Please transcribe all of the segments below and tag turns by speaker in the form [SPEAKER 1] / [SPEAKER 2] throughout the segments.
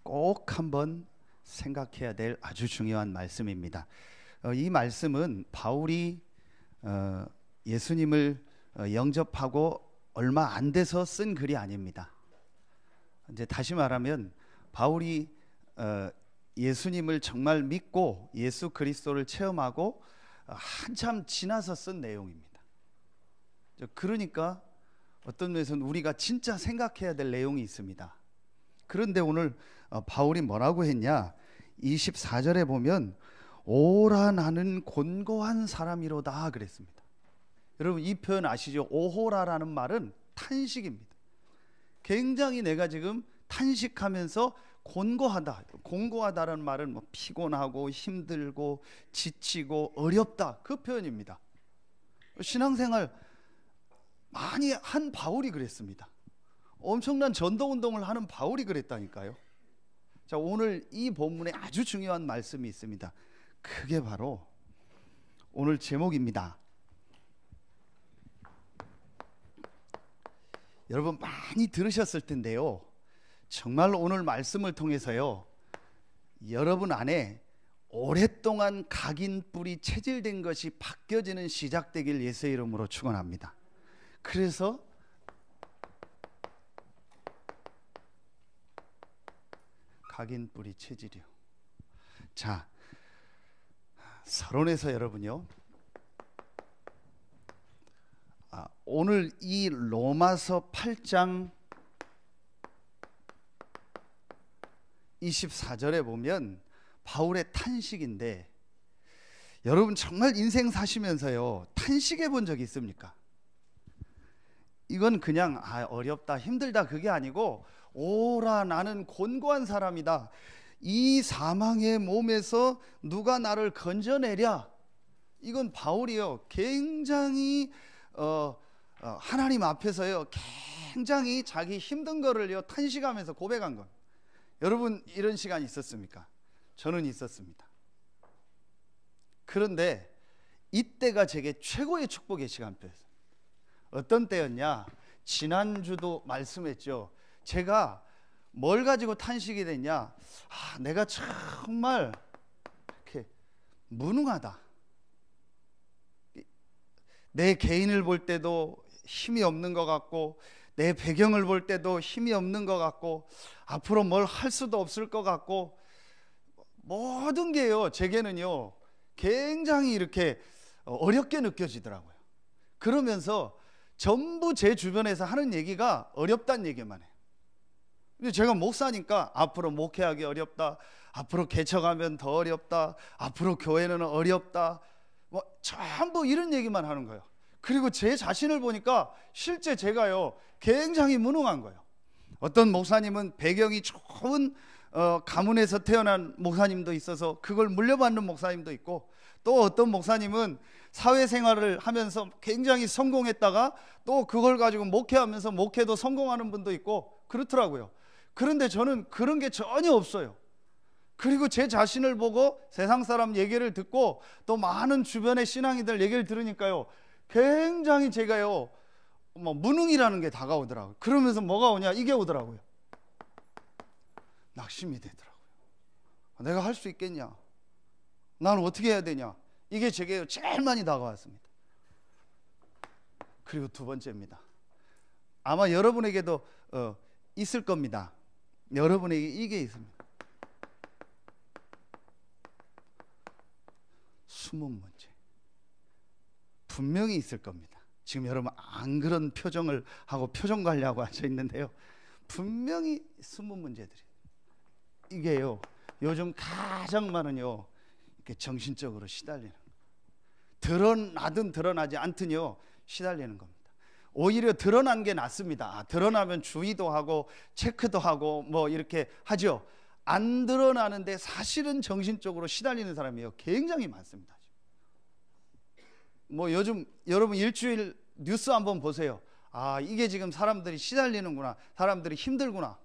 [SPEAKER 1] 꼭 한번 생각해야 될 아주 중요한 말씀입니다. 이 말씀은 바울이 예수님을 영접하고 얼마 안 돼서 쓴 글이 아닙니다. 이제 다시 말하면 바울이 예수님을 정말 믿고 예수 그리스도를 체험하고 한참 지나서 쓴 내용입니다. 그러니까 어떤 면에서는 우리가 진짜 생각해야 될 내용이 있습니다. 그런데 오늘 바울이 뭐라고 했냐? 24절에 보면 오라 나는 곤고한 사람이로다 그랬습니다. 여러분 이 표현 아시죠? 오호라라는 말은 탄식입니다. 굉장히 내가 지금 탄식하면서 곤고하다. 곤고하다라는 말은 뭐 피곤하고 힘들고 지치고 어렵다 그 표현입니다. 신앙생활 많이 한 바울이 그랬습니다. 엄청난 전도운동을 하는 바울이 그랬다니까요. 자, 오늘 이 본문에 아주 중요한 말씀이 있습니다. 그게 바로 오늘 제목입니다. 여러분 많이 들으셨을 텐데요, 정말 오늘 말씀을 통해서요 여러분 안에 오랫동안 각인 뿌리 체질된 것이 바뀌어지는 시작되길 예수의 이름으로 축원합니다. 그래서 각인 뿌리 체질이요. 자, 서론에서 여러분요, 오늘 이 로마서 8장 24절에 보면 바울의 탄식인데, 여러분 정말 인생 사시면서요 탄식해 본 적이 있습니까? 이건 그냥 어렵다 힘들다 그게 아니고, 오라 나는 곤고한 사람이다, 이 사망의 몸에서 누가 나를 건져내랴. 이건 바울이요 굉장히 하나님 앞에서요 굉장히 자기 힘든 거를요 탄식하면서 고백한 것. 여러분 이런 시간이 있었습니까? 저는 있었습니다. 그런데 이때가 제게 최고의 축복의 시간표였어요. 어떤 때였냐? 지난주도 말씀했죠. 제가 뭘 가지고 탄식이 됐냐? 내가 정말 이렇게 무능하다. 내 개인을 볼 때도 힘이 없는 것 같고, 내 배경을 볼 때도 힘이 없는 것 같고, 앞으로 뭘 할 수도 없을 것 같고, 모든 게요 제게는요 굉장히 이렇게 어렵게 느껴지더라고요. 그러면서 전부 제 주변에서 하는 얘기가 어렵다는 얘기만 해요. 근데 제가 목사니까 앞으로 목회하기 어렵다, 앞으로 개척하면 더 어렵다, 앞으로 교회는 어렵다, 뭐 전부 이런 얘기만 하는 거예요. 그리고 제 자신을 보니까 실제 제가요 굉장히 무능한 거예요. 어떤 목사님은 배경이 좋은 가문에서 태어난 목사님도 있어서 그걸 물려받는 목사님도 있고, 또 어떤 목사님은 사회생활을 하면서 굉장히 성공했다가 또 그걸 가지고 목회하면서 목회도 성공하는 분도 있고 그렇더라고요. 그런데 저는 그런 게 전혀 없어요. 그리고 제 자신을 보고 세상 사람 얘기를 듣고 또 많은 주변의 신앙이들 얘기를 들으니까요 굉장히 제가요 무능이라는 게 다가오더라고요. 그러면서 뭐가 오냐? 이게 오더라고요. 낙심이 되더라고요. 내가 할 수 있겠냐? 나는 어떻게 해야 되냐? 이게 제게 제일 많이 다가왔습니다. 그리고 두 번째입니다. 아마 여러분에게도 있을 겁니다. 여러분에게 이게 있습니다. 숨은 문제. 분명히 있을 겁니다. 지금 여러분 안 그런 표정을 하고 표정 관리하고 앉아 있는데요, 분명히 숨은 문제들이 이게요 요즘 가장 많은요 이렇게 정신적으로 시달리는, 드러나든 드러나지 않든요 시달리는 겁니다. 오히려 드러난 게 낫습니다. 드러나면 주의도 하고 체크도 하고 뭐 이렇게 하죠. 안 드러나는데 사실은 정신적으로 시달리는 사람이요 굉장히 많습니다. 뭐 요즘 여러분 일주일 뉴스 한번 보세요. 이게 지금 사람들이 시달리는구나, 사람들이 힘들구나.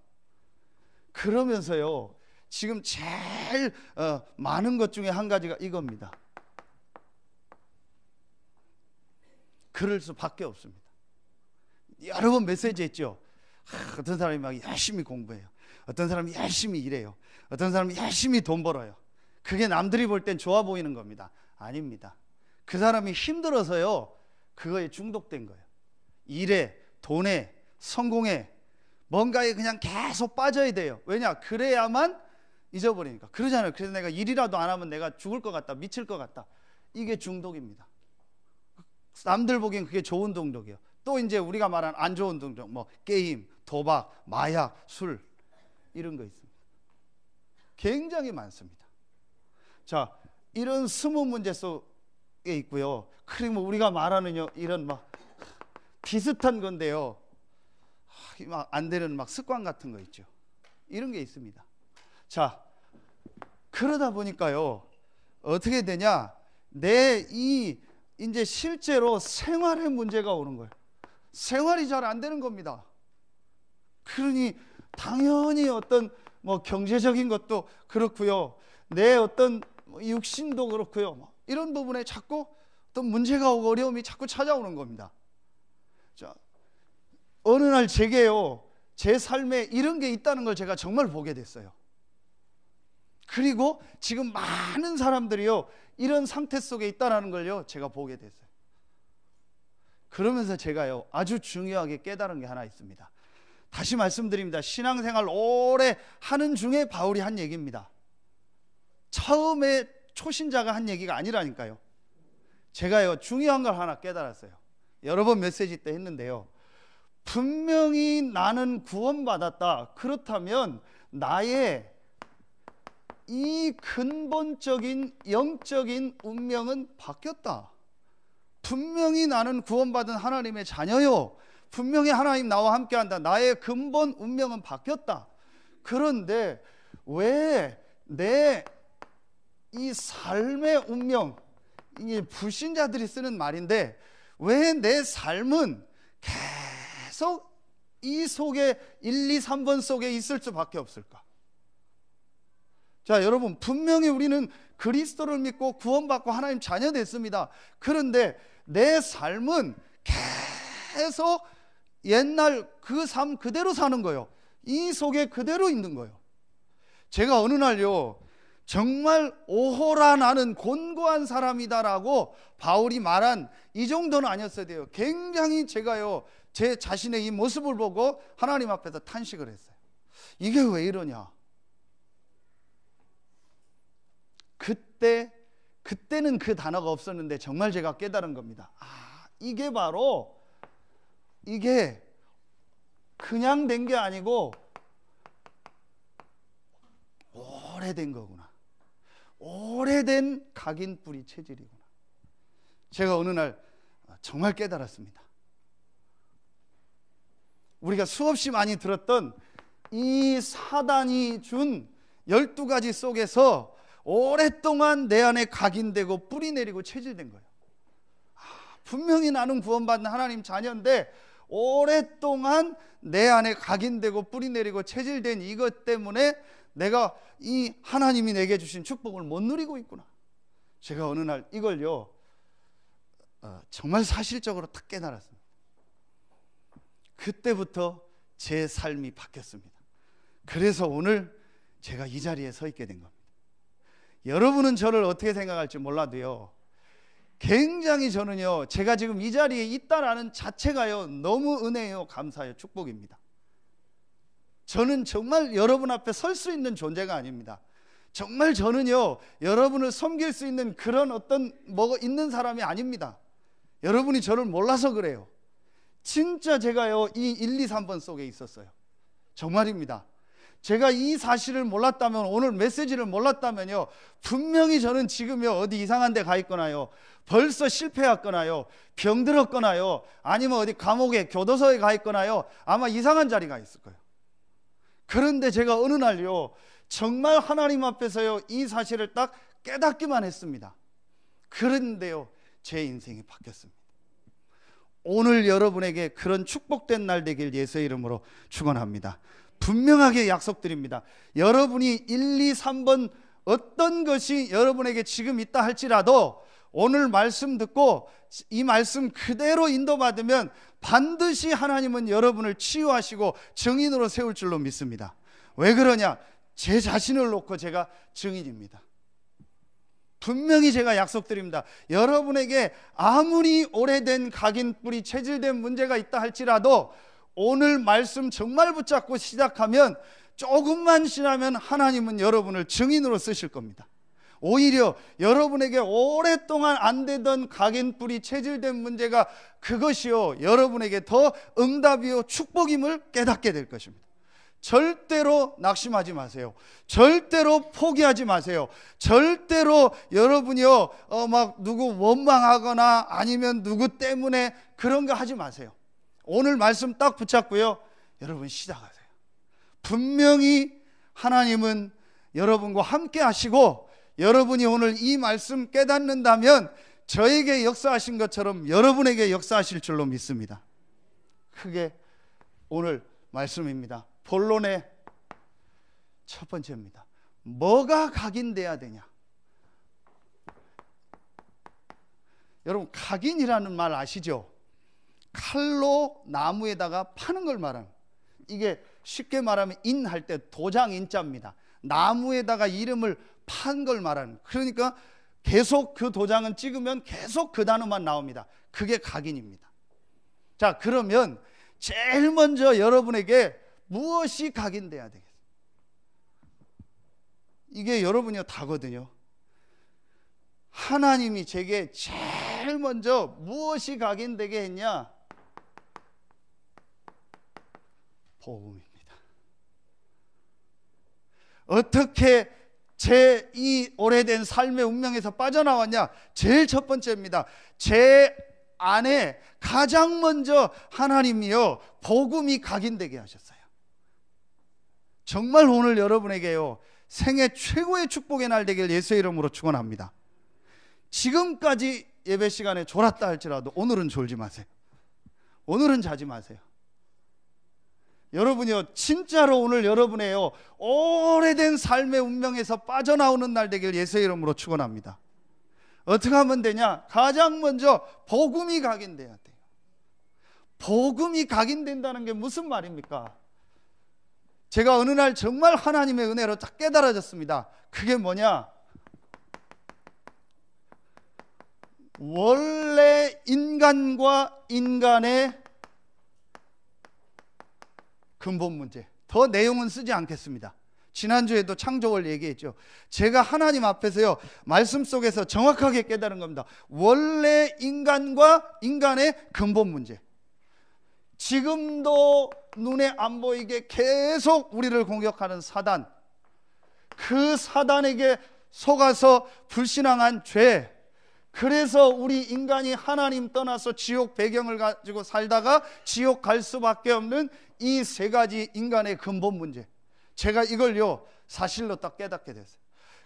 [SPEAKER 1] 그러면서요 지금 제일 많은 것 중에 한 가지가 이겁니다. 그럴 수밖에 없습니다. 여러 번 메시지 했죠. 어떤 사람이 막 열심히 공부해요. 어떤 사람이 열심히 일해요. 어떤 사람이 열심히 돈 벌어요. 그게 남들이 볼 땐 좋아 보이는 겁니다. 아닙니다. 그 사람이 힘들어서요, 그거에 중독된 거예요. 일에, 돈에, 성공에, 뭔가에 그냥 계속 빠져야 돼요. 왜냐? 그래야만 잊어버리니까. 그러잖아요. 그래서 내가 일이라도 안 하면 내가 죽을 것 같다, 미칠 것 같다. 이게 중독입니다. 남들 보기엔 그게 좋은 중독이에요. 또 이제 우리가 말한 안 좋은 중독, 뭐 게임, 도박, 마약, 술, 이런 거 있습니다. 굉장히 많습니다. 자, 이런 20문제 속에 있고요. 그리고 우리가 말하는 이런 막 비슷한 건데요, 막 안 되는 막 습관 같은 거 있죠. 이런 게 있습니다. 자, 그러다 보니까요, 어떻게 되냐? 이제 실제로 생활에 문제가 오는 거예요. 생활이 잘 안 되는 겁니다. 그러니 당연히 어떤 뭐 경제적인 것도 그렇고요, 내 어떤 육신도 그렇고요, 이런 부분에 자꾸 어떤 문제가 오고 어려움이 자꾸 찾아오는 겁니다. 자, 어느 날 제게요, 제 삶에 이런 게 있다는 걸 제가 정말 보게 됐어요. 그리고 지금 많은 사람들이요, 이런 상태 속에 있다는 걸요, 제가 보게 됐어요. 그러면서 제가요, 아주 중요하게 깨달은 게 하나 있습니다. 다시 말씀드립니다. 신앙생활 오래 하는 중에 바울이 한 얘기입니다. 처음에 초신자가 한 얘기가 아니라니까요. 제가요, 중요한 걸 하나 깨달았어요. 여러 번 메시지 때 했는데요, 분명히 나는 구원받았다. 그렇다면 나의 이 근본적인 영적인 운명은 바뀌었다. 분명히 나는 구원받은 하나님의 자녀요. 분명히 하나님 나와 함께한다. 나의 근본 운명은 바뀌었다. 그런데 왜 내 이 삶의 운명, 이게 불신자들이 쓰는 말인데, 왜 내 삶은 계속 이 속에 1, 2, 3번 속에 있을 수밖에 없을까? 자, 여러분, 분명히 우리는 그리스도를 믿고 구원받고 하나님 자녀 됐습니다. 그런데 내 삶은 계속 옛날 그 삶 그대로 사는 거예요. 이 속에 그대로 있는 거예요. 제가 어느 날요, 정말 오호라 나는 곤고한 사람이다라고 바울이 말한 이 정도는 아니었어야 돼요. 굉장히 제가요, 제 자신의 이 모습을 보고 하나님 앞에서 탄식을 했어요. 이게 왜 이러냐? 그때는 그 단어가 없었는데 정말 제가 깨달은 겁니다. 이게 바로, 이게 그냥 된 게 아니고 오래된 거구나. 오래된 각인 뿌리 체질이구나. 제가 어느 날 정말 깨달았습니다. 우리가 수없이 많이 들었던 이 사단이 준 12가지 속에서 오랫동안 내 안에 각인되고 뿌리 내리고 체질된 거예요. 분명히 나는 구원받은 하나님 자녀인데 오랫동안 내 안에 각인되고 뿌리 내리고 체질된 이것 때문에 내가 이 하나님이 내게 주신 축복을 못 누리고 있구나. 제가 어느 날 이걸요, 정말 사실적으로 딱 깨달았습니다. 그때부터 제 삶이 바뀌었습니다. 그래서 오늘 제가 이 자리에 서 있게 된 겁니다. 여러분은 저를 어떻게 생각할지 몰라도요, 굉장히 저는요, 제가 지금 이 자리에 있다라는 자체가요, 너무 은혜요, 감사요, 축복입니다. 저는 정말 여러분 앞에 설 수 있는 존재가 아닙니다. 정말 저는요, 여러분을 섬길 수 있는 그런 어떤 뭐가 있는 사람이 아닙니다. 여러분이 저를 몰라서 그래요. 진짜 제가요, 이 1, 2, 3번 속에 있었어요. 정말입니다. 제가 이 사실을 몰랐다면, 오늘 메시지를 몰랐다면요, 분명히 저는 지금요, 어디 이상한 데 가 있거나요, 벌써 실패했거나요, 병들었거나요, 아니면 어디 감옥에 교도소에 가 있거나요, 아마 이상한 자리가 있을 거예요. 그런데 제가 어느 날요, 정말 하나님 앞에서요, 이 사실을 딱 깨닫기만 했습니다. 그런데요, 제 인생이 바뀌었습니다. 오늘 여러분에게 그런 축복된 날 되길 예수의 이름으로 축원합니다. 분명하게 약속드립니다. 여러분이 1, 2, 3번 어떤 것이 여러분에게 지금 있다 할지라도 오늘 말씀 듣고 이 말씀 그대로 인도받으면 반드시 하나님은 여러분을 치유하시고 증인으로 세울 줄로 믿습니다. 왜 그러냐? 제 자신을 놓고 제가 증인입니다. 분명히 제가 약속드립니다. 여러분에게 아무리 오래된 각인 뿌리 체질된 문제가 있다 할지라도 오늘 말씀 정말 붙잡고 시작하면 조금만 지나면 하나님은 여러분을 증인으로 쓰실 겁니다. 오히려 여러분에게 오랫동안 안 되던 각인 뿌리 체질된 문제가 그것이요 여러분에게 더 응답이요 축복임을 깨닫게 될 것입니다. 절대로 낙심하지 마세요. 절대로 포기하지 마세요. 절대로 여러분이요 막 누구 원망하거나 아니면 누구 때문에 그런 거 하지 마세요. 오늘 말씀 딱 붙잡고요 여러분 시작하세요. 분명히 하나님은 여러분과 함께 하시고 여러분이 오늘 이 말씀 깨닫는다면 저에게 역사하신 것처럼 여러분에게 역사하실 줄로 믿습니다. 크게 오늘 말씀입니다. 본론의 첫 번째입니다. 뭐가 각인돼야 되냐? 여러분 각인이라는 말 아시죠? 칼로 나무에다가 파는 걸 말하는, 이게 쉽게 말하면 인할 때 도장 인자입니다. 나무에다가 이름을 판 걸 말하는, 그러니까 계속 그 도장은 찍으면 계속 그 단어만 나옵니다. 그게 각인입니다. 자, 그러면 제일 먼저 여러분에게 무엇이 각인돼야 되겠어요? 이게 여러분이 다거든요. 하나님이 제게 제일 먼저 무엇이 각인되게 했냐? 복음입니다. 어떻게 제 이 오래된 삶의 운명에서 빠져나왔냐? 제일 첫 번째입니다. 제 안에 가장 먼저 하나님이요 복음이 각인되게 하셨어요. 정말 오늘 여러분에게요 생애 최고의 축복의 날 되길 예수의 이름으로 축원합니다. 지금까지 예배 시간에 졸았다 할지라도 오늘은 졸지 마세요. 오늘은 자지 마세요. 여러분이요 진짜로 오늘 여러분의요 오래된 삶의 운명에서 빠져나오는 날 되길 예수의 이름으로 축원합니다. 어떻게 하면 되냐? 가장 먼저 복음이 각인돼야 돼요. 복음이 각인된다는 게 무슨 말입니까? 제가 어느 날 정말 하나님의 은혜로 딱 깨달아졌습니다. 그게 뭐냐? 원래 인간과 인간의 근본 문제, 더 내용은 쓰지 않겠습니다. 지난주에도 창조월 얘기했죠. 제가 하나님 앞에서요 말씀 속에서 정확하게 깨달은 겁니다. 원래 인간과 인간의 근본 문제, 지금도 눈에 안 보이게 계속 우리를 공격하는 사단, 그 사단에게 속아서 불신앙한 죄, 그래서 우리 인간이 하나님 떠나서 지옥 배경을 가지고 살다가 지옥 갈 수밖에 없는 이 세 가지 인간의 근본 문제, 제가 이걸요 사실로 딱 깨닫게 됐어요.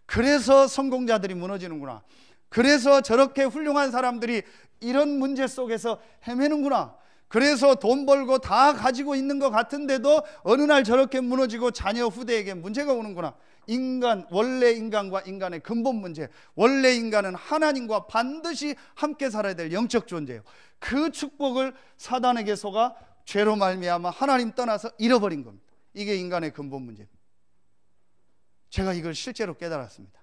[SPEAKER 1] 그래서 성공자들이 무너지는구나, 그래서 저렇게 훌륭한 사람들이 이런 문제 속에서 헤매는구나, 그래서 돈 벌고 다 가지고 있는 것 같은데도 어느 날 저렇게 무너지고 자녀 후대에게 문제가 오는구나. 인간, 원래 인간과 인간의 근본 문제, 원래 인간은 하나님과 반드시 함께 살아야 될 영적 존재예요. 그 축복을 사단에게 속아 죄로 말미암아 하나님 떠나서 잃어버린 겁니다. 이게 인간의 근본 문제입니다. 제가 이걸 실제로 깨달았습니다.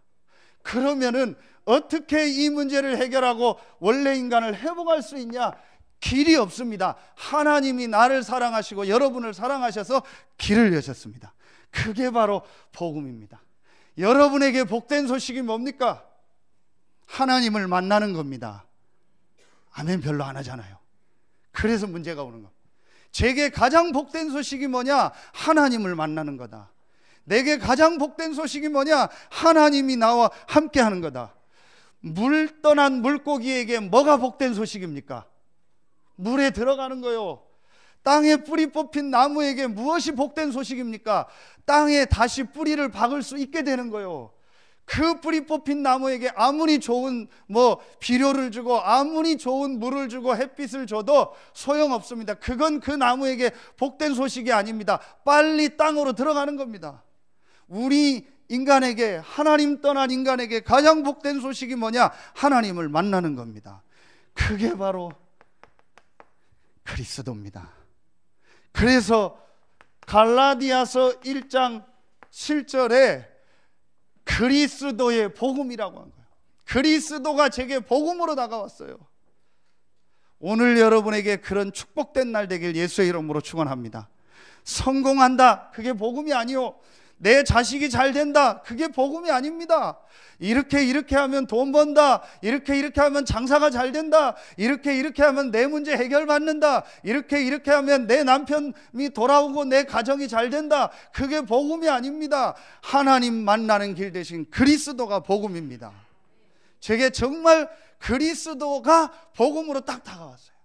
[SPEAKER 1] 그러면은 어떻게 이 문제를 해결하고 원래 인간을 회복할 수 있냐? 길이 없습니다. 하나님이 나를 사랑하시고 여러분을 사랑하셔서 길을 여셨습니다. 그게 바로 복음입니다. 여러분에게 복된 소식이 뭡니까? 하나님을 만나는 겁니다. 아멘 별로 안 하잖아요. 그래서 문제가 오는 겁니다. 제게 가장 복된 소식이 뭐냐? 하나님을 만나는 거다. 내게 가장 복된 소식이 뭐냐? 하나님이 나와 함께 하는 거다. 물 떠난 물고기에게 뭐가 복된 소식입니까? 물에 들어가는 거요. 땅에 뿌리 뽑힌 나무에게 무엇이 복된 소식입니까? 땅에 다시 뿌리를 박을 수 있게 되는 거요. 그 뿌리 뽑힌 나무에게 아무리 좋은 비료를 주고 아무리 좋은 물을 주고 햇빛을 줘도 소용없습니다. 그건 그 나무에게 복된 소식이 아닙니다. 빨리 땅으로 들어가는 겁니다. 우리 인간에게, 하나님 떠난 인간에게 가장 복된 소식이 뭐냐? 하나님을 만나는 겁니다. 그게 바로 그리스도입니다. 그래서 갈라디아서 1장 7절에 그리스도의 복음이라고 한 거예요. 그리스도가 제게 복음으로 다가왔어요. 오늘 여러분에게 그런 축복된 날 되길 예수의 이름으로 축원합니다. 성공한다, 그게 복음이 아니요. 내 자식이 잘 된다, 그게 복음이 아닙니다. 이렇게 하면 돈 번다, 이렇게 하면 장사가 잘 된다, 이렇게 하면 내 문제 해결받는다, 이렇게 하면 내 남편이 돌아오고 내 가정이 잘 된다, 그게 복음이 아닙니다. 하나님 만나는 길 대신 그리스도가 복음입니다. 제게 정말 그리스도가 복음으로 딱 다가왔어요.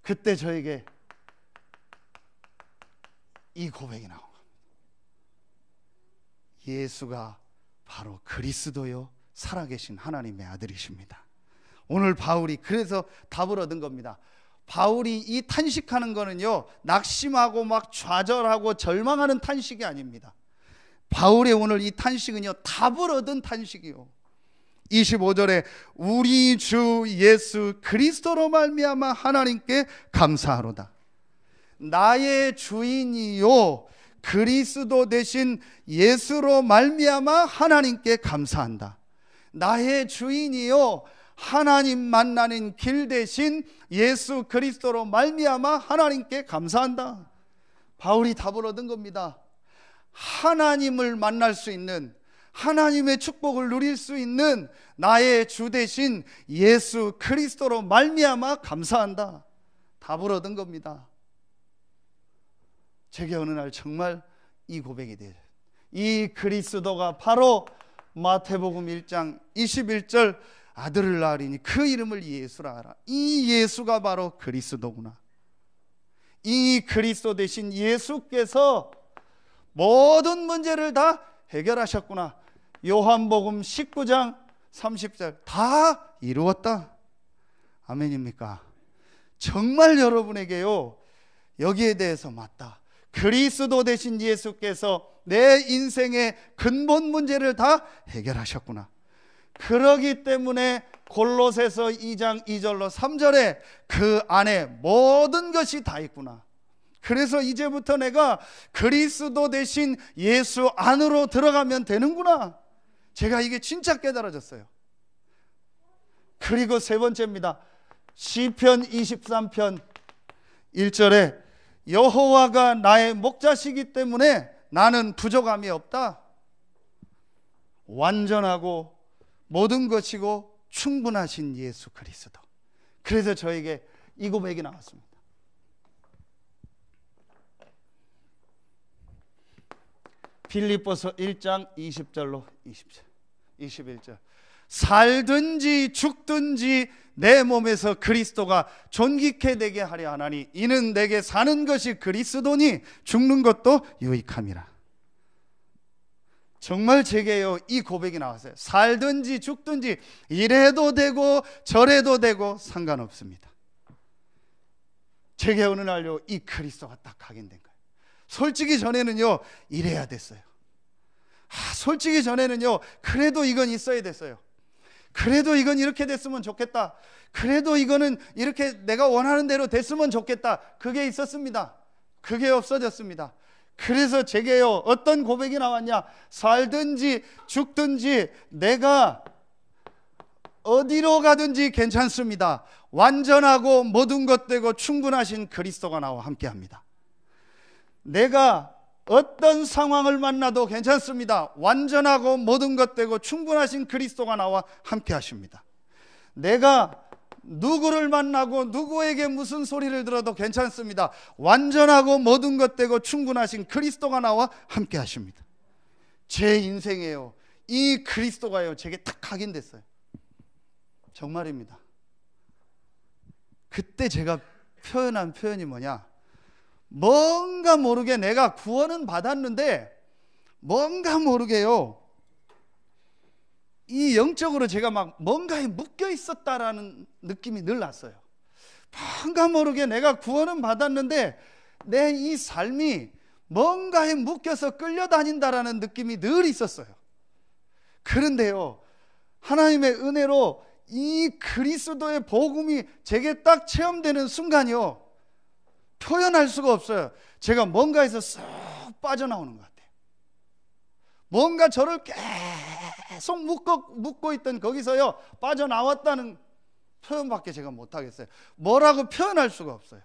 [SPEAKER 1] 그때 저에게 이 고백이 나온 겁니다. 예수가 바로 그리스도요 살아계신 하나님의 아들이십니다. 오늘 바울이 그래서 답을 얻은 겁니다. 바울이 이 탄식하는 거는요, 낙심하고 막 좌절하고 절망하는 탄식이 아닙니다. 바울의 오늘 이 탄식은요, 답을 얻은 탄식이요. 25절에 우리 주 예수 그리스도로 말미암아 하나님께 감사하로다. 나의 주인이요 그리스도 대신 예수로 말미암아 하나님께 감사한다. 나의 주인이요 하나님 만나는 길 대신 예수 그리스도로 말미암아 하나님께 감사한다. 바울이 답을 얻은 겁니다. 하나님을 만날 수 있는, 하나님의 축복을 누릴 수 있는 나의 주 대신 예수 그리스도로 말미암아 감사한다. 답을 얻은 겁니다. 제게 어느 날 정말 이 고백이 돼요. 이 그리스도가 바로 마태복음 1장 21절 아들을 낳으리니 그 이름을 예수라 하라. 이 예수가 바로 그리스도구나. 이 그리스도 대신 예수께서 모든 문제를 다 해결하셨구나. 요한복음 19장 30절 다 이루었다. 아멘입니까? 정말 여러분에게요, 여기에 대해서 맞다. 그리스도 대신 예수께서 내 인생의 근본 문제를 다 해결하셨구나. 그러기 때문에 골로새서 2장 2절로 3절에 그 안에 모든 것이 다 있구나. 그래서 이제부터 내가 그리스도 대신 예수 안으로 들어가면 되는구나. 제가 이게 진짜 깨달아졌어요. 그리고 세 번째입니다. 시편 23편 1절에 여호와가 나의 목자시기 때문에 나는 부족함이 없다. 완전하고 모든 것이고 충분하신 예수 그리스도. 그래서 저에게 이 고백이 나왔습니다. 빌립보서 1장 20절로 21절 살든지 죽든지 내 몸에서 그리스도가 존귀케 되게 하려 하나니 이는 내게 사는 것이 그리스도니 죽는 것도 유익함이라. 정말 제게요 이 고백이 나왔어요. 살든지 죽든지 이래도 되고 저래도 되고 상관없습니다. 제게 어느 날요 이 그리스도가 딱 각인된 거예요. 솔직히 전에는요 이래야 됐어요. 솔직히 전에는요 그래도 이건 있어야 됐어요. 그래도 이건 이렇게 됐으면 좋겠다. 그래도 이거는 이렇게 내가 원하는 대로 됐으면 좋겠다. 그게 있었습니다. 그게 없어졌습니다. 그래서 제게요 어떤 고백이 나왔냐, 살든지 죽든지 내가 어디로 가든지 괜찮습니다. 완전하고 모든 것 되고 충분하신 그리스도가 나와 함께합니다. 내가 어떤 상황을 만나도 괜찮습니다. 완전하고 모든 것 되고 충분하신 그리스도가 나와 함께 하십니다. 내가 누구를 만나고 누구에게 무슨 소리를 들어도 괜찮습니다. 완전하고 모든 것 되고 충분하신 그리스도가 나와 함께 하십니다. 제 인생에요 이 그리스도가요 제게 딱 각인됐어요. 정말입니다. 그때 제가 표현한 표현이 뭐냐, 뭔가 모르게 내가 구원은 받았는데 뭔가 모르게요 이 영적으로 제가 막 뭔가에 묶여 있었다라는 느낌이 늘 났어요. 뭔가 모르게 내가 구원은 받았는데 내 이 삶이 뭔가에 묶여서 끌려다닌다라는 느낌이 늘 있었어요. 그런데요 하나님의 은혜로 이 그리스도의 복음이 제게 딱 체험되는 순간이요 표현할 수가 없어요. 제가 뭔가에서 쏙 빠져나오는 것 같아요. 뭔가 저를 계속 묶고 있던 거기서요 빠져나왔다는 표현밖에 제가 못하겠어요. 뭐라고 표현할 수가 없어요.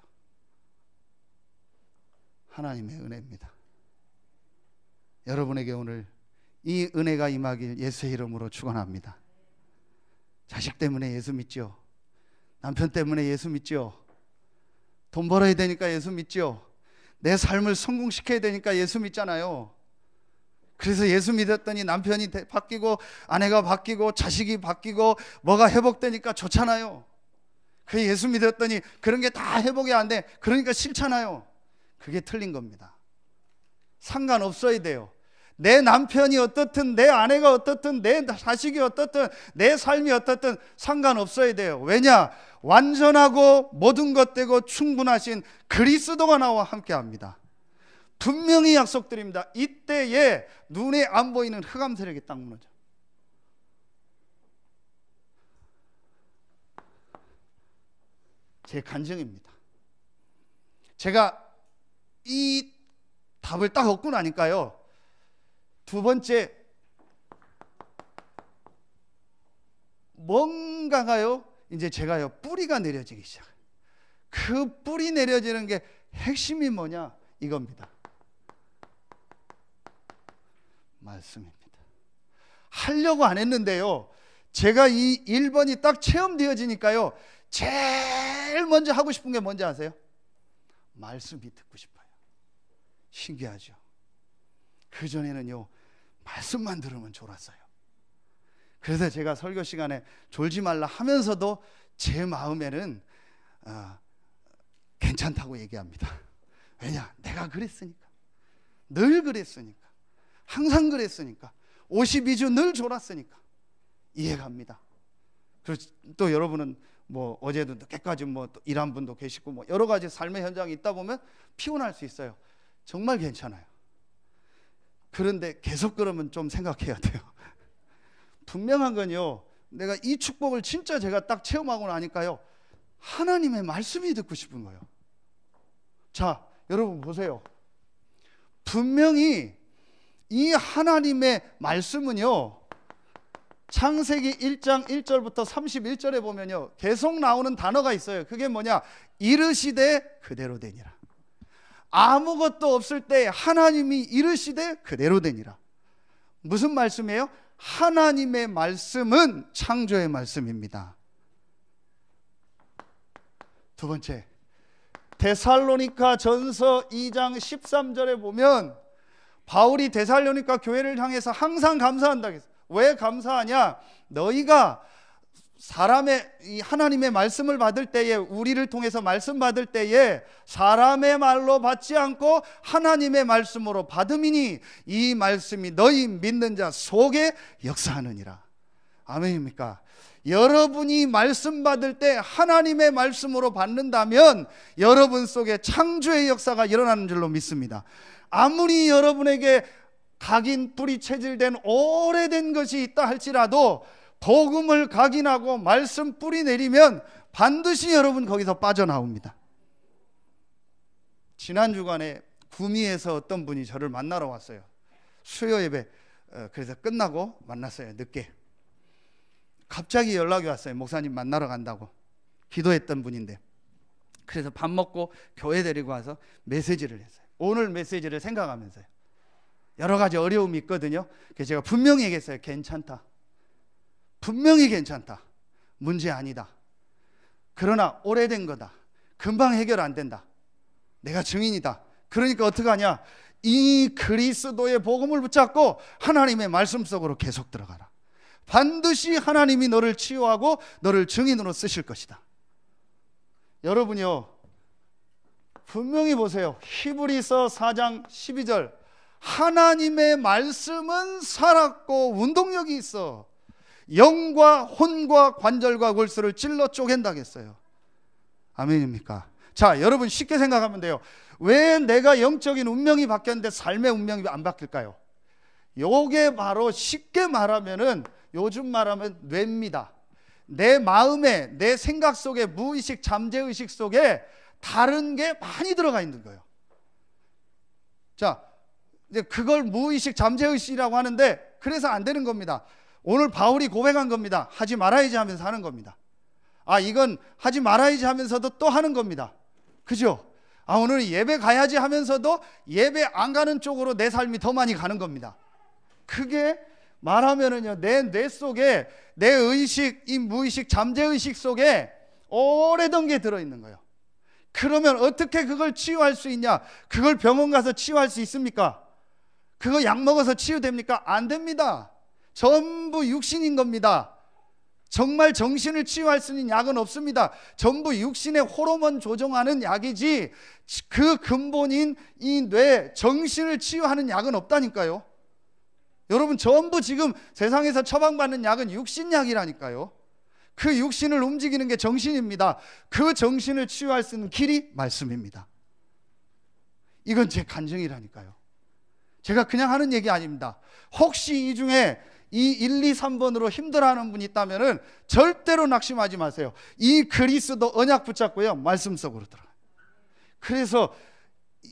[SPEAKER 1] 하나님의 은혜입니다. 여러분에게 오늘 이 은혜가 임하길 예수의 이름으로 축원합니다. 자식 때문에 예수 믿죠? 남편 때문에 예수 믿죠? 돈 벌어야 되니까 예수 믿죠? 내 삶을 성공시켜야 되니까 예수 믿잖아요. 그래서 예수 믿었더니 남편이 바뀌고 아내가 바뀌고 자식이 바뀌고 뭐가 회복되니까 좋잖아요. 그 예수 믿었더니 그런 게 다 회복이 안 돼. 그러니까 싫잖아요. 그게 틀린 겁니다. 상관없어야 돼요. 내 남편이 어떻든 내 아내가 어떻든 내 자식이 어떻든 내 삶이 어떻든 상관없어야 돼요. 왜냐? 완전하고 모든 것 되고 충분하신 그리스도가 나와 함께합니다. 분명히 약속드립니다. 이때에 눈에 안 보이는 흑암 세력이 딱 무너져. 제 간증입니다. 제가 이 답을 딱 얻고 나니까요, 두 번째 뭔가가요 이제 제가요 뿌리가 내려지기 시작해요. 그 뿌리 내려지는 게 핵심이 뭐냐 이겁니다. 말씀입니다. 하려고 안 했는데요, 제가 이 1번이 딱 체험되어지니까요 제일 먼저 하고 싶은 게 뭔지 아세요? 말씀이 듣고 싶어요. 신기하죠? 그전에는요 말씀만 들으면 졸았어요. 그래서 제가 설교 시간에 졸지 말라 하면서도 제 마음에는 괜찮다고 얘기합니다. 왜냐? 내가 그랬으니까, 늘 그랬으니까, 항상 그랬으니까, 52주 늘 졸았으니까 이해갑니다. 그리고 또 여러분은 뭐 어제도 늦게까지 뭐 일한 분도 계시고 뭐 여러 가지 삶의 현장이 있다 보면 피곤할 수 있어요. 정말 괜찮아요. 그런데 계속 그러면 좀 생각해야 돼요. 분명한 건요, 내가 이 축복을 진짜 제가 딱 체험하고 나니까요 하나님의 말씀이 듣고 싶은 거예요. 자, 여러분 보세요. 분명히 이 하나님의 말씀은요, 창세기 1장 1절부터 31절에 보면요 계속 나오는 단어가 있어요. 그게 뭐냐? 이르시되 그대로 되니라. 아무것도 없을 때 하나님이 이르시되 그대로 되니라. 무슨 말씀이에요? 하나님의 말씀은 창조의 말씀입니다. 두 번째, 데살로니가 전서 2장 13절에 보면 바울이 데살로니가 교회를 향해서 항상 감사한다 했어요. 왜 감사하냐? 너희가 사람의 이 하나님의 말씀을 받을 때에, 우리를 통해서 말씀 받을 때에 사람의 말로 받지 않고 하나님의 말씀으로 받음이니 이 말씀이 너희 믿는 자 속에 역사하느니라. 아멘입니까? 여러분이 말씀 받을 때 하나님의 말씀으로 받는다면 여러분 속에 창조의 역사가 일어나는 줄로 믿습니다. 아무리 여러분에게 각인 뿌리 체질된 오래된 것이 있다 할지라도 복음을 각인하고 말씀 뿌리 내리면 반드시 여러분 거기서 빠져나옵니다. 지난 주간에 구미에서 어떤 분이 저를 만나러 왔어요. 수요 예배 그래서 끝나고 만났어요. 늦게. 갑자기 연락이 왔어요. 목사님 만나러 간다고. 기도했던 분인데. 그래서 밥 먹고 교회 데리고 와서 메시지를 했어요. 오늘 메시지를 생각하면서요. 여러 가지 어려움이 있거든요. 그래서 제가 분명히 얘기했어요. 괜찮다. 분명히 괜찮다. 문제 아니다. 그러나 오래된 거다. 금방 해결 안 된다. 내가 증인이다. 그러니까 어떡하냐? 이 그리스도의 복음을 붙잡고 하나님의 말씀 속으로 계속 들어가라. 반드시 하나님이 너를 치유하고 너를 증인으로 쓰실 것이다. 여러분요, 분명히 보세요. 히브리서 4장 12절. 하나님의 말씀은 살았고 운동력이 있어 영과 혼과 관절과 골수를 찔러 쪼갠다겠어요. 아멘입니까? 자, 여러분 쉽게 생각하면 돼요. 왜 내가 영적인 운명이 바뀌었는데 삶의 운명이 안 바뀔까요? 요게 바로 쉽게 말하면은, 요즘 말하면 뇌입니다. 내 마음에, 내 생각 속에, 무의식 잠재의식 속에 다른 게 많이 들어가 있는 거예요. 자, 이제 그걸 무의식 잠재의식이라고 하는데, 그래서 안 되는 겁니다. 오늘 바울이 고백한 겁니다. 하지 말아야지 하면서 하는 겁니다. 이건 하지 말아야지 하면서도 또 하는 겁니다. 그죠? 오늘은 예배 가야지 하면서도 예배 안 가는 쪽으로 내 삶이 더 많이 가는 겁니다. 그게 말하면은요, 내 뇌 속에, 내 의식, 이 무의식 잠재의식 속에 오래된 게 들어있는 거예요. 그러면 어떻게 그걸 치유할 수 있냐? 그걸 병원 가서 치유할 수 있습니까? 그거 약 먹어서 치유됩니까? 안 됩니다. 전부 육신인 겁니다. 정말 정신을 치유할 수 있는 약은 없습니다. 전부 육신의 호르몬 조정하는 약이지, 그 근본인 이 뇌, 정신을 치유하는 약은 없다니까요. 여러분, 전부 지금 세상에서 처방받는 약은 육신약이라니까요. 그 육신을 움직이는 게 정신입니다. 그 정신을 치유할 수 있는 길이 말씀입니다. 이건 제 간증이라니까요. 제가 그냥 하는 얘기 아닙니다. 혹시 이 중에 이 1, 2, 3번으로 힘들어하는 분이 있다면 절대로 낙심하지 마세요. 이 그리스도 언약 붙잡고요, 말씀 속으로 들어가요. 그래서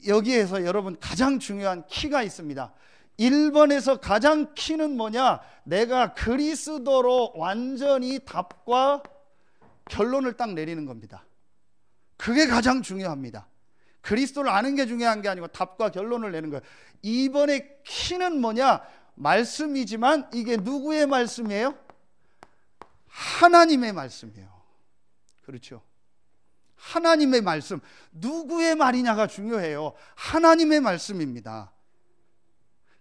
[SPEAKER 1] 여기에서 여러분 가장 중요한 키가 있습니다. 1번에서 가장 키는 뭐냐? 내가 그리스도로 완전히 답과 결론을 딱 내리는 겁니다. 그게 가장 중요합니다. 그리스도를 아는 게 중요한 게 아니고 답과 결론을 내는 거예요. 2번의 키는 뭐냐? 말씀이지만 이게 누구의 말씀이에요? 하나님의 말씀이에요. 그렇죠? 하나님의 말씀. 누구의 말이냐가 중요해요. 하나님의 말씀입니다.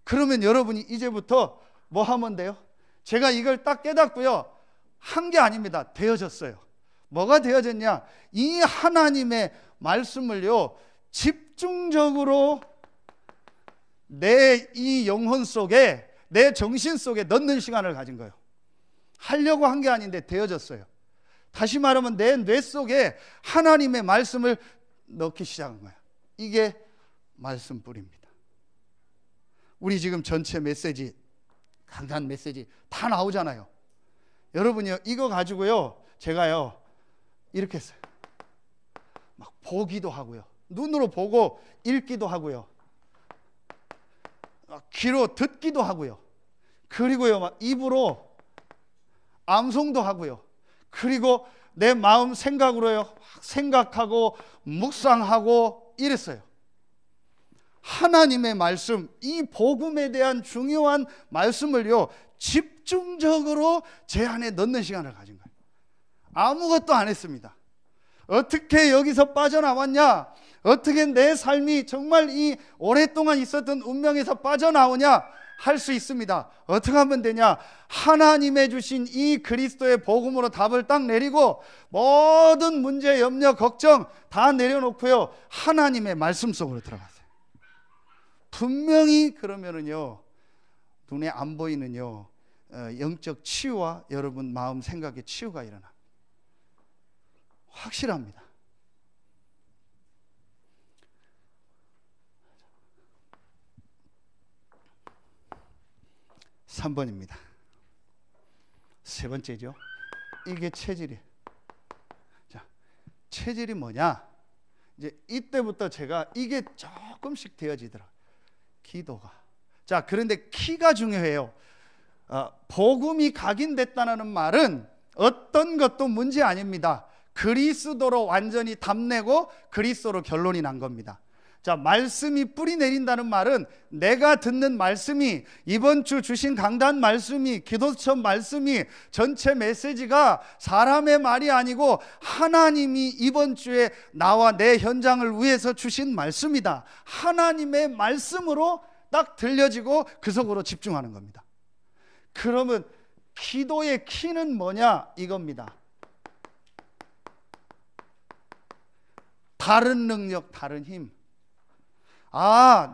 [SPEAKER 1] 그러면 여러분이 이제부터 뭐 하면 돼요? 제가 이걸 딱 깨닫고요, 한 게 아닙니다. 되어졌어요. 뭐가 되어졌냐? 이 하나님의 말씀을요, 집중적으로 내 이 영혼 속에, 내 정신 속에 넣는 시간을 가진 거예요. 하려고 한 게 아닌데 되어졌어요. 다시 말하면 내 뇌 속에 하나님의 말씀을 넣기 시작한 거예요. 이게 말씀뿌리입니다. 우리 지금 전체 메시지, 강단 메시지 다 나오잖아요. 여러분이요, 이거 가지고요, 제가요 이렇게 했어요. 막 보기도 하고요, 눈으로 보고 읽기도 하고요, 귀로 듣기도 하고요, 그리고요 막 입으로 암송도 하고요, 그리고 내 마음 생각으로요 생각하고 묵상하고 이랬어요. 하나님의 말씀, 이 복음에 대한 중요한 말씀을요 집중적으로 제 안에 넣는 시간을 가진 거예요. 아무것도 안 했습니다. 어떻게 여기서 빠져나왔냐? 어떻게 내 삶이 정말 이 오랫동안 있었던 운명에서 빠져나오냐? 할 수 있습니다. 어떻게 하면 되냐? 하나님의 주신 이 그리스도의 복음으로 답을 딱 내리고 모든 문제, 염려, 걱정 다 내려놓고요, 하나님의 말씀 속으로 들어가세요. 분명히 그러면은요, 눈에 안 보이는요 영적 치유와 여러분 마음 생각의 치유가 일어나. 확실합니다. (3번입니다) 세 번째죠. 이게 체질이. 자, 체질이 뭐냐? 이제 이때부터 제가 이게 조금씩 되어지더라고요. 기도가. 자, 그런데 키가 중요해요. 복음이 각인됐다는 말은 어떤 것도 문제 아닙니다. 그리스도로 완전히 답내고 그리스도로 결론이 난 겁니다. 자, 말씀이 뿌리 내린다는 말은 내가 듣는 말씀이, 이번 주 주신 강단 말씀이, 기도처럼 말씀이, 전체 메시지가 사람의 말이 아니고 하나님이 이번 주에 나와 내 현장을 위해서 주신 말씀이다. 하나님의 말씀으로 딱 들려지고 그 속으로 집중하는 겁니다. 그러면 기도의 키는 뭐냐? 이겁니다. 다른 능력, 다른 힘.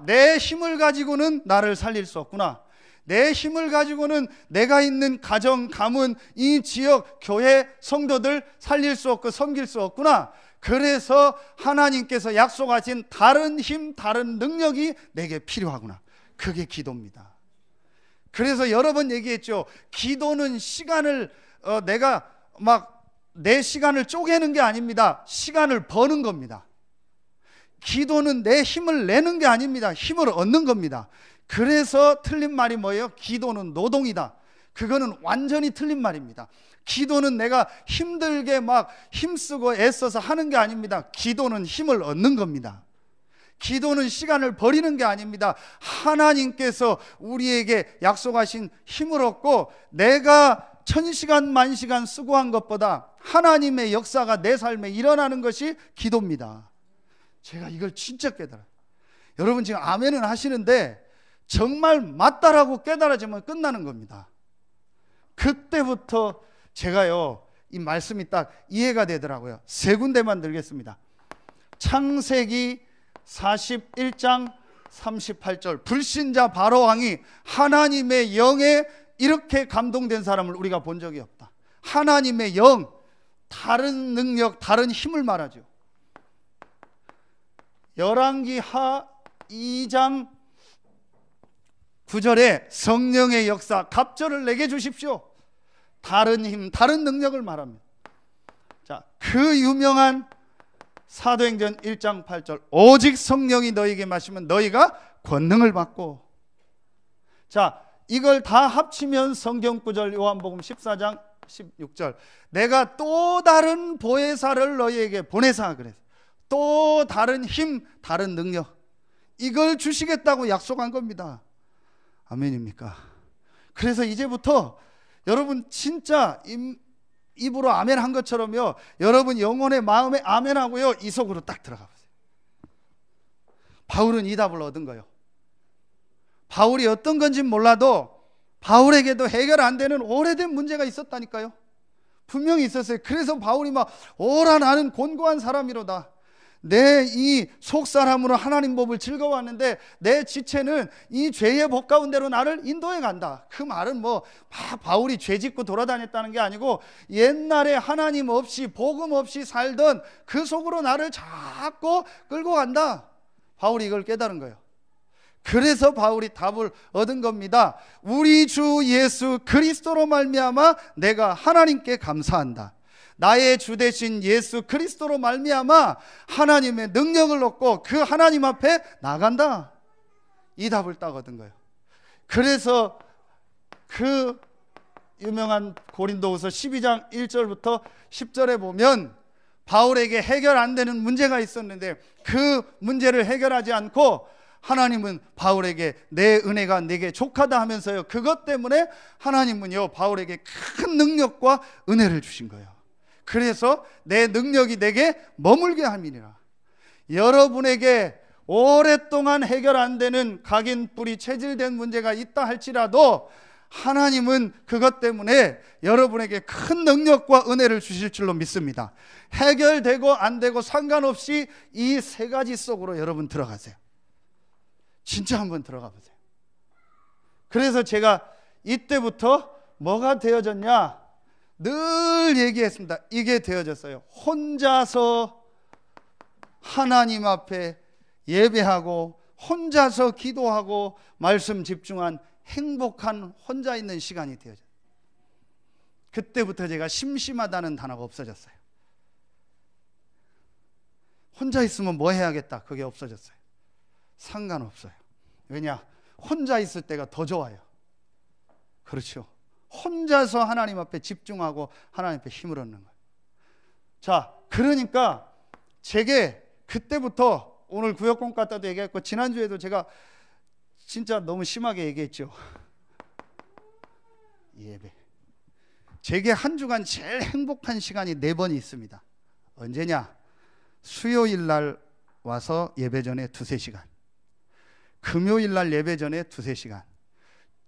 [SPEAKER 1] 내 힘을 가지고는 나를 살릴 수 없구나. 내 힘을 가지고는 내가 있는 가정, 가문, 이 지역, 교회, 성도들 살릴 수 없고 섬길 수 없구나. 그래서 하나님께서 약속하신 다른 힘, 다른 능력이 내게 필요하구나. 그게 기도입니다. 그래서 여러 번 얘기했죠. 기도는 시간을 내가 막 내 시간을 쪼개는 게 아닙니다. 시간을 버는 겁니다. 기도는 내 힘을 내는 게 아닙니다. 힘을 얻는 겁니다. 그래서 틀린 말이 뭐예요? 기도는 노동이다. 그거는 완전히 틀린 말입니다. 기도는 내가 힘들게 막 힘쓰고 애써서 하는 게 아닙니다. 기도는 힘을 얻는 겁니다. 기도는 시간을 버리는 게 아닙니다. 하나님께서 우리에게 약속하신 힘을 얻고 내가 1000시간 만시간 수고한 것보다 하나님의 역사가 내 삶에 일어나는 것이 기도입니다. 제가 이걸 진짜 깨달아요. 여러분 지금 아멘은 하시는데 정말 맞다라고 깨달아지면 끝나는 겁니다. 그때부터 제가요 이 말씀이 딱 이해가 되더라고요. 세 군데만 들겠습니다. 창세기 41장 38절 불신자 바로왕이 하나님의 영에 이렇게 감동된 사람을 우리가 본 적이 없다. 하나님의 영, 다른 능력, 다른 힘을 말하죠. 열왕기하 2장 9절에 성령의 역사, 갑절을 내게 주십시오. 다른 힘, 다른 능력을 말합니다. 자, 그 유명한 사도행전 1장 8절 오직 성령이 너희에게 마시면 너희가 권능을 받고. 자, 이걸 다 합치면 성경 구절 요한복음 14장 16절 내가 또 다른 보혜사를 너희에게 보내사 그래서 또 다른 힘, 다른 능력 이걸 주시겠다고 약속한 겁니다. 아멘입니까? 그래서 이제부터 여러분 진짜 입으로 아멘 한 것처럼요 여러분 영혼의 마음에 아멘 하고요 이 속으로 딱 들어가 보세요. 바울은 이 답을 얻은 거예요. 바울이 어떤 건지 몰라도 바울에게도 해결 안 되는 오래된 문제가 있었다니까요. 분명히 있었어요. 그래서 바울이 막 오라 나는 곤고한 사람이로다. 내 이 속사람으로 하나님 법을 즐거워하는데 내 지체는 이 죄의 법 가운데로 나를 인도해 간다. 그 말은 뭐 바울이 죄 짓고 돌아다녔다는 게 아니고 옛날에 하나님 없이 복음 없이 살던 그 속으로 나를 자꾸 끌고 간다. 바울이 이걸 깨달은 거예요. 그래서 바울이 답을 얻은 겁니다. 우리 주 예수 그리스도로 말미암아 내가 하나님께 감사한다. 나의 주 되신 예수 그리스도로 말미암아 하나님의 능력을 얻고 그 하나님 앞에 나간다. 이 답을 딱 얻은 거예요. 그래서 그 유명한 고린도후서 12장 1절부터 10절에 보면 바울에게 해결 안 되는 문제가 있었는데 그 문제를 해결하지 않고 하나님은 바울에게 내 은혜가 내게 족하다 하면서요 그것 때문에 하나님은요 바울에게 큰 능력과 은혜를 주신 거예요. 그래서 내 능력이 내게 머물게 함이니라. 여러분에게 오랫동안 해결 안 되는 각인뿌리 체질된 문제가 있다 할지라도 하나님은 그것 때문에 여러분에게 큰 능력과 은혜를 주실 줄로 믿습니다. 해결되고 안 되고 상관없이 이 세 가지 속으로 여러분 들어가세요. 진짜 한번 들어가 보세요. 그래서 제가 이때부터 뭐가 되어졌냐 늘 얘기했습니다. 이게 되어졌어요. 혼자서 하나님 앞에 예배하고 혼자서 기도하고 말씀 집중한 행복한 혼자 있는 시간이 되어졌어요. 그때부터 제가 심심하다는 단어가 없어졌어요. 혼자 있으면 뭐 해야겠다 그게 없어졌어요. 상관없어요. 왜냐? 혼자 있을 때가 더 좋아요. 그렇죠. 혼자서 하나님 앞에 집중하고 하나님 앞에 힘을 얻는 거예요. 자, 그러니까 제게 그때부터 오늘 구역공과 때도 얘기했고 지난주에도 제가 진짜 너무 심하게 얘기했죠. 예배. 제게 한 주간 제일 행복한 시간이 4번이 있습니다. 언제냐? 수요일 날 와서 예배 전에 2-3시간, 금요일 날 예배 전에 2-3시간,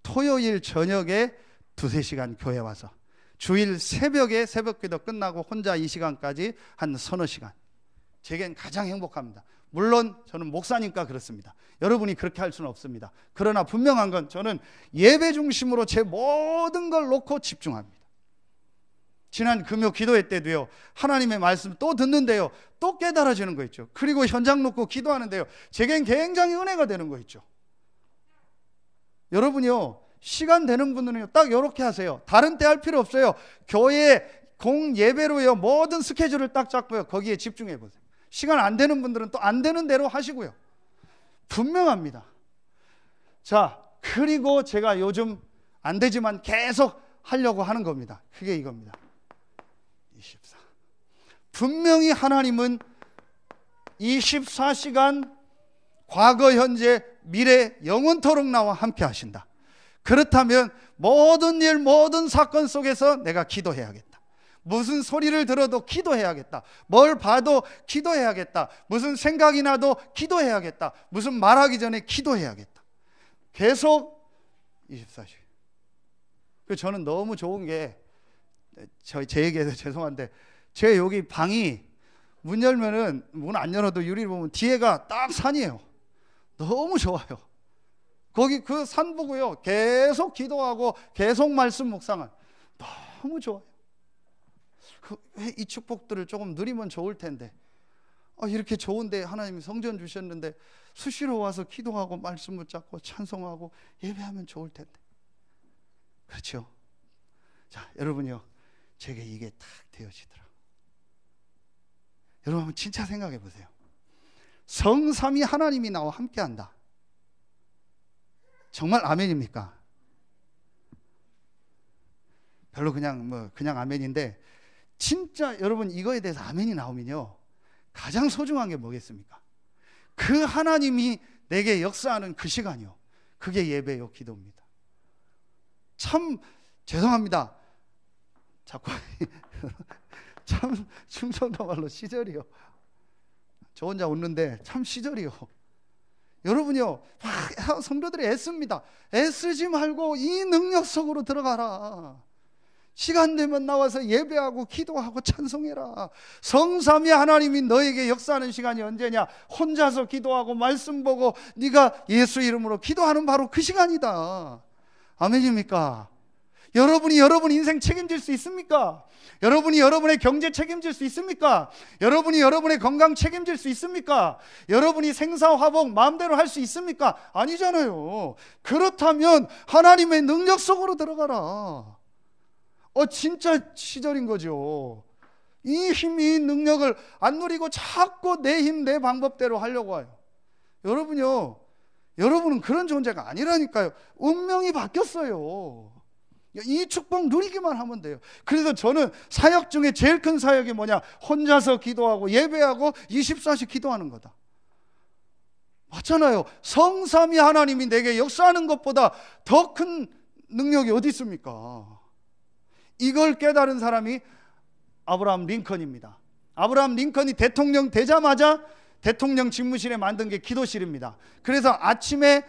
[SPEAKER 1] 토요일 저녁에 2-3시간 교회 와서 주일 새벽에 새벽기도 끝나고 혼자 이 시간까지 한 서너 시간. 제겐 가장 행복합니다. 물론 저는 목사니까 그렇습니다. 여러분이 그렇게 할 수는 없습니다. 그러나 분명한 건 저는 예배 중심으로 제 모든 걸 놓고 집중합니다. 지난 금요 기도회 때도요 하나님의 말씀 또 듣는데요 또 깨달아지는 거 있죠. 그리고 현장 놓고 기도하는데요 제겐 굉장히 은혜가 되는 거 있죠. 여러분이요 시간 되는 분들은요 딱 이렇게 하세요. 다른 때 할 필요 없어요. 교회 공 예배로요 모든 스케줄을 딱 잡고요 거기에 집중해 보세요. 시간 안 되는 분들은 또 안 되는 대로 하시고요. 분명합니다. 자, 그리고 제가 요즘 안 되지만 계속 하려고 하는 겁니다. 그게 이겁니다. 24. 분명히 하나님은 24시간 과거, 현재, 미래, 영원토록 나와 함께 하신다. 그렇다면 모든 일, 모든 사건 속에서 내가 기도해야겠다. 무슨 소리를 들어도 기도해야겠다. 뭘 봐도 기도해야겠다. 무슨 생각이 나도 기도해야겠다. 무슨 말하기 전에 기도해야겠다. 계속 24시간. 저는 너무 좋은 게, 제 얘기해서 죄송한데, 제 여기 방이 문 열면은, 문 안 열어도 유리를 보면 뒤에가 딱 산이에요. 너무 좋아요. 거기 그 산 보고요, 계속 기도하고 계속 말씀 묵상한, 너무 좋아요. 이 축복들을 조금 누리면 좋을 텐데, 이렇게 좋은데 하나님이 성전 주셨는데 수시로 와서 기도하고 말씀 붙잡고 찬송하고 예배하면 좋을 텐데. 그렇죠? 자, 여러분요, 제게 이게 딱 되어지더라. 여러분 한번 진짜 생각해 보세요. 성삼위 하나님이 나와 함께한다. 정말 아멘입니까? 별로 그냥 아멘인데, 진짜 여러분 이거에 대해서 아멘이 나오면요, 가장 소중한 게 뭐겠습니까? 그 하나님이 내게 역사하는 그 시간이요, 그게 예배요, 기도입니다. 참 죄송합니다. 자꾸 참 충청도 말로 시절이요. 저 혼자 웃는데 참 시절이요. 여러분요, 성도들이 애씁니다. 애쓰지 말고 이 능력 속으로 들어가라. 시간 되면 나와서 예배하고 기도하고 찬송해라. 성삼위 하나님이 너에게 역사하는 시간이 언제냐? 혼자서 기도하고 말씀 보고 네가 예수 이름으로 기도하는 바로 그 시간이다. 아멘입니까? 여러분이 여러분 인생 책임질 수 있습니까? 여러분이 여러분의 경제 책임질 수 있습니까? 여러분이 여러분의 건강 책임질 수 있습니까? 여러분이 생사화복 마음대로 할 수 있습니까? 아니잖아요. 그렇다면 하나님의 능력 속으로 들어가라. 진짜 시절인 거죠. 이 힘, 이 능력을 안 누리고 자꾸 내 힘, 내 방법대로 하려고 해요. 여러분요, 여러분은 그런 존재가 아니라니까요. 운명이 바뀌었어요. 이 축복 누리기만 하면 돼요. 그래서 저는 사역 중에 제일 큰 사역이 뭐냐? 혼자서 기도하고 예배하고 24시 기도하는 거다. 맞잖아요. 성삼위 하나님이 내게 역사하는 것보다 더 큰 능력이 어디 있습니까? 이걸 깨달은 사람이 아브라함 링컨입니다. 아브라함 링컨이 대통령 되자마자 대통령 집무실에 만든 게 기도실입니다. 그래서 아침에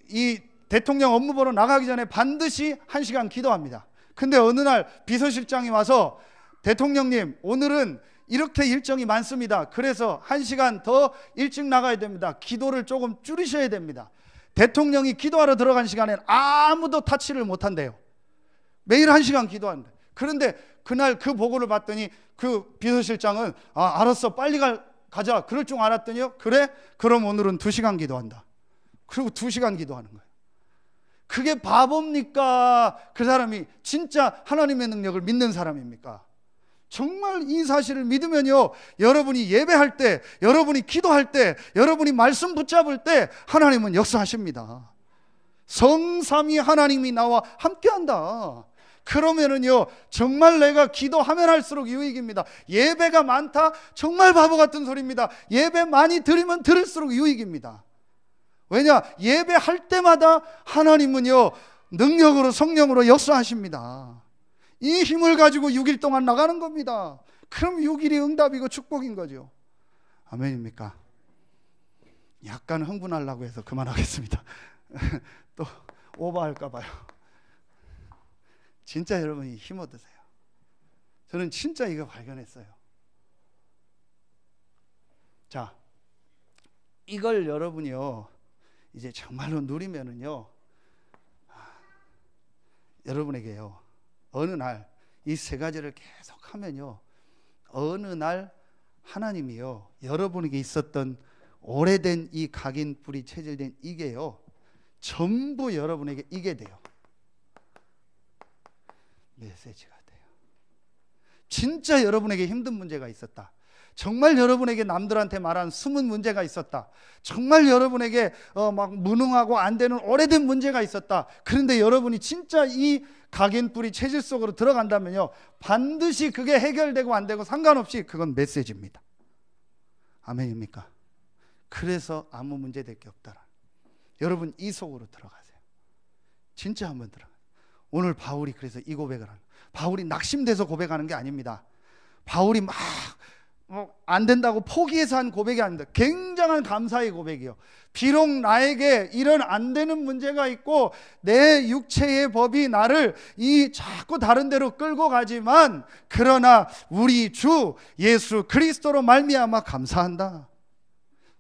[SPEAKER 1] 이 대통령 업무 보러 나가기 전에 반드시 1시간 기도합니다. 근데 어느 날 비서실장이 와서, 대통령님, 오늘은 이렇게 일정이 많습니다. 그래서 1시간 더 일찍 나가야 됩니다. 기도를 조금 줄이셔야 됩니다. 대통령이 기도하러 들어간 시간엔 아무도 타치를 못한대요. 매일 1시간 기도한대. 그런데 그날 그 보고를 봤더니 그 비서실장은 알았어, 빨리 가자. 그럴 줄 알았더니요, 그래? 그럼 오늘은 2시간 기도한다. 그리고 2시간 기도하는 거예요. 그게 바보입니까? 그 사람이 진짜 하나님의 능력을 믿는 사람입니까? 정말 이 사실을 믿으면요, 여러분이 예배할 때, 여러분이 기도할 때, 여러분이 말씀 붙잡을 때 하나님은 역사하십니다. 성삼위 하나님이 나와 함께한다. 그러면은요, 정말 내가 기도하면 할수록 유익입니다. 예배가 많다? 정말 바보 같은 소리입니다. 예배 많이 드리면 들을수록 유익입니다. 왜냐? 예배할 때마다 하나님은요, 능력으로, 성령으로 역사하십니다. 이 힘을 가지고 6일 동안 나가는 겁니다. 그럼 6일이 응답이고 축복인 거죠. 아멘입니까? 약간 흥분하려고 해서 그만하겠습니다. 또 오버할까 봐요. 진짜 여러분이 힘 얻으세요. 저는 진짜 이거 발견했어요. 자, 이걸 여러분이요, 이제 정말로 누리면은요, 여러분에게요, 어느 날 이 세 가지를 계속 하면요, 어느 날 하나님이요, 여러분에게 있었던 오래된 이 각인 뿌리 체질된 이게요, 전부 여러분에게 이게 돼요. 메시지가 돼요. 진짜 여러분에게 힘든 문제가 있었다. 정말 여러분에게 남들한테 말한 숨은 문제가 있었다. 정말 여러분에게 막 무능하고 안 되는 오래된 문제가 있었다. 그런데 여러분이 진짜 이 각인뿌리 체질 속으로 들어간다면요, 반드시 그게 해결되고 안 되고 상관없이 그건 메시지입니다. 아멘입니까? 그래서 아무 문제 될 게 없다라. 여러분 이 속으로 들어가세요. 진짜 한번 들어가세요. 오늘 바울이 그래서 이 고백을 하는, 바울이 낙심돼서 고백하는 게 아닙니다. 바울이 막 안 된다고 포기해서 한 고백이 아닙니다. 굉장한 감사의 고백이요. 비록 나에게 이런 안 되는 문제가 있고 내 육체의 법이 나를 이 자꾸 다른 데로 끌고 가지만, 그러나 우리 주 예수 그리스도로 말미암아 감사한다.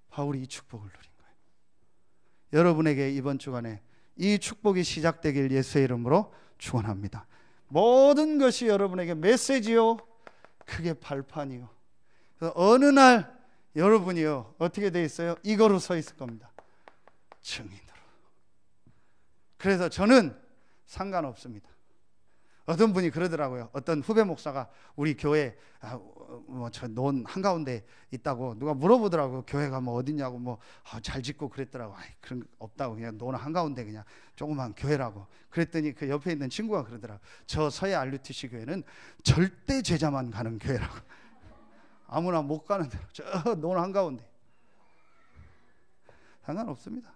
[SPEAKER 1] 바울이 이 축복을 누린 거예요. 여러분에게 이번 주간에 이 축복이 시작되길 예수의 이름으로 축원합니다. 모든 것이 여러분에게 메시지요, 그게 발판이요. 어느 날 여러분이요 어떻게 돼 있어요? 이거로 서 있을 겁니다. 증인으로. 그래서 저는 상관없습니다. 어떤 분이 그러더라고요. 어떤 후배 목사가 우리 교회 저 논 한가운데 있다고 누가 물어보더라고요. 교회가 뭐 어디냐고 잘 짓고 그랬더라고. 그런 거 없다고, 그냥 논 한가운데 그냥 조그만 교회라고. 그랬더니 그 옆에 있는 친구가 그러더라고요. 저 서해 RUTC 교회는 절대 제자만 가는 교회라고. 아무나 못 가는 데로 저 논 한가운데. 상관없습니다.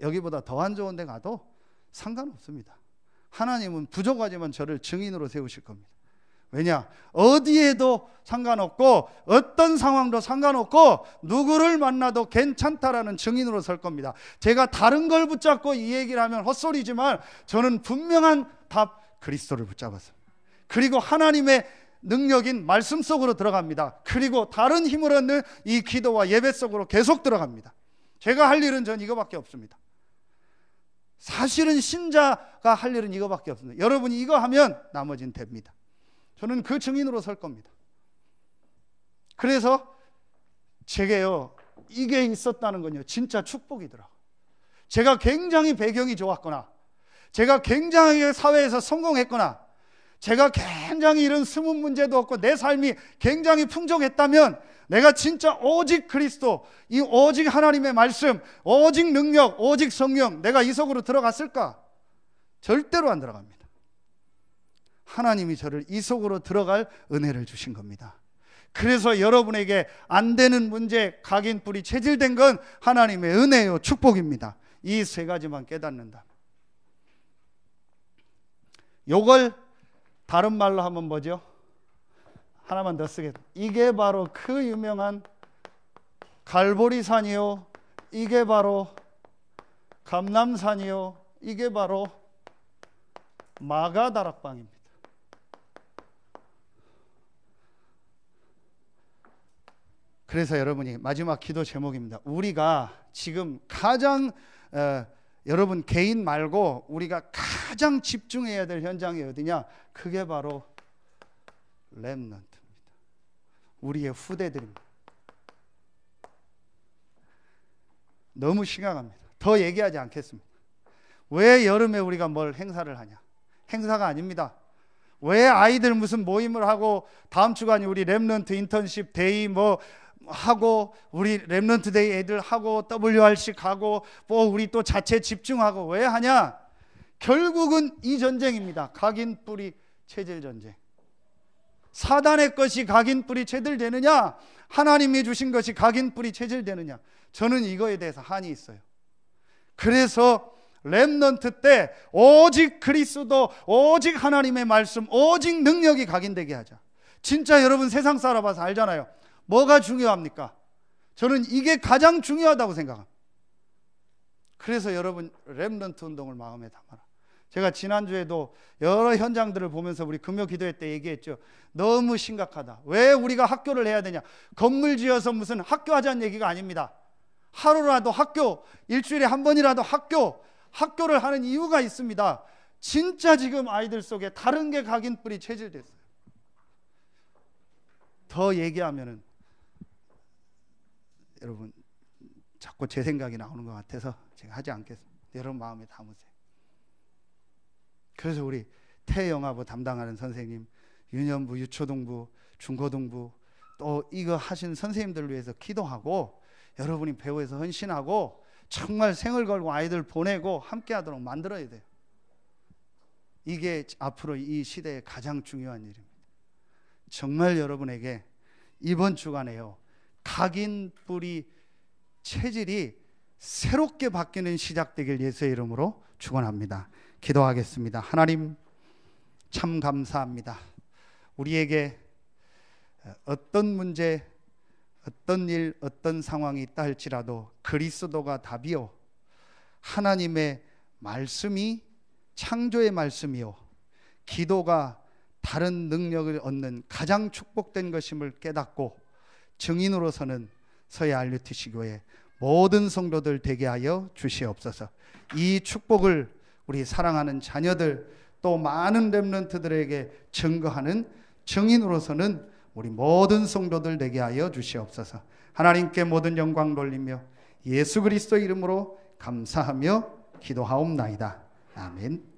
[SPEAKER 1] 여기보다 더 안 좋은 데 가도 상관없습니다. 하나님은 부족하지만 저를 증인으로 세우실 겁니다. 왜냐? 어디에도 상관없고 어떤 상황도 상관없고 누구를 만나도 괜찮다라는 증인으로 설 겁니다. 제가 다른 걸 붙잡고 이 얘기를 하면 헛소리지만 저는 분명한 답, 그리스도를 붙잡았습니다. 그리고 하나님의 능력인 말씀 속으로 들어갑니다. 그리고 다른 힘을 얻는 이 기도와 예배 속으로 계속 들어갑니다. 제가 할 일은 전 이거밖에 없습니다. 사실은 신자가 할 일은 이거밖에 없습니다. 여러분이 이거 하면 나머지는 됩니다. 저는 그 증인으로 설 겁니다. 그래서 제게요, 이게 있었다는 건요 진짜 축복이더라고요. 제가 굉장히 배경이 좋았거나, 제가 굉장히 사회에서 성공했거나, 제가 굉장히 이런 숨은 문제도 없고 내 삶이 굉장히 풍족했다면, 내가 진짜 오직 그리스도, 이 오직 하나님의 말씀, 오직 능력, 오직 성령, 내가 이 속으로 들어갔을까? 절대로 안 들어갑니다. 하나님이 저를 이 속으로 들어갈 은혜를 주신 겁니다. 그래서 여러분에게 안 되는 문제, 각인뿌리 체질된 건 하나님의 은혜요, 축복입니다. 이 세 가지만 깨닫는다. 요걸 다른 말로 하면 뭐죠? 하나만 더 쓰겠습니다. 이게 바로 그 유명한 갈보리산이요, 이게 바로 감람산이요, 이게 바로 마가다락방입니다. 그래서 여러분이 마지막 기도 제목입니다. 우리가 지금 가장 여러분 개인 말고 우리가 가장 집중해야 될 현장이 어디냐? 그게 바로 렘넌트입니다. 우리의 후대들입니다. 너무 심각합니다. 더 얘기하지 않겠습니다. 왜 여름에 우리가 뭘 행사를 하냐? 행사가 아닙니다. 왜 아이들 무슨 모임을 하고 다음 주간에 우리 렘넌트 인턴십 데이 하고, 우리 렘넌트 데이 애들 하고, WRC 가고, 우리 또 자체 집중하고, 왜 하냐? 결국은 이 전쟁입니다. 각인뿌리 체질 전쟁. 사단의 것이 각인뿌리 체질되느냐, 하나님이 주신 것이 각인뿌리 체질되느냐. 저는 이거에 대해서 한이 있어요. 그래서 렘넌트 때 오직 그리스도, 오직 하나님의 말씀, 오직 능력이 각인되게 하자. 진짜 여러분 세상 살아봐서 알잖아요. 뭐가 중요합니까? 저는 이게 가장 중요하다고 생각합니다. 그래서 여러분 렘넌트 운동을 마음에 담아라. 제가 지난주에도 여러 현장들을 보면서 우리 금요 기도회 때 얘기했죠. 너무 심각하다. 왜 우리가 학교를 해야 되냐? 건물 지어서 무슨 학교 하자는 얘기가 아닙니다. 하루라도 학교, 일주일에 한 번이라도 학교를 하는 이유가 있습니다. 진짜 지금 아이들 속에 다른 게 각인뿌리 체질됐어요. 더 얘기하면은 여러분 자꾸 제 생각이 나오는 것 같아서 제가 하지 않겠습니다. 여러분 마음에 담으세요. 그래서 우리 태영아부 담당하는 선생님, 유년부, 유초등부, 중고등부 또 이거 하신 선생님들을 위해서 기도하고 여러분이 배우에서 헌신하고 정말 생을 걸고 아이들 보내고 함께 하도록 만들어야 돼요. 이게 앞으로 이 시대의 가장 중요한 일입니다. 정말 여러분에게 이번 주간에요, 각인 뿌리 체질이 새롭게 바뀌는 시작되길 예수의 이름으로 축원합니다. 기도하겠습니다. 하나님, 참 감사합니다. 우리에게 어떤 문제, 어떤 일, 어떤 상황이 있다 할지라도 그리스도가 답이요, 하나님의 말씀이 창조의 말씀이요, 기도가 다른 능력을 얻는 가장 축복된 것임을 깨닫고 증인으로서는 서해 알류티시교회 모든 성도들 되게 하여 주시옵소서. 이 축복을 우리 사랑하는 자녀들 또 많은 렘넌트들에게 증거하는 증인으로서는 우리 모든 성도들 되게 하여 주시옵소서. 하나님께 모든 영광 돌리며 예수 그리스도 이름으로 감사하며 기도하옵나이다. 아멘.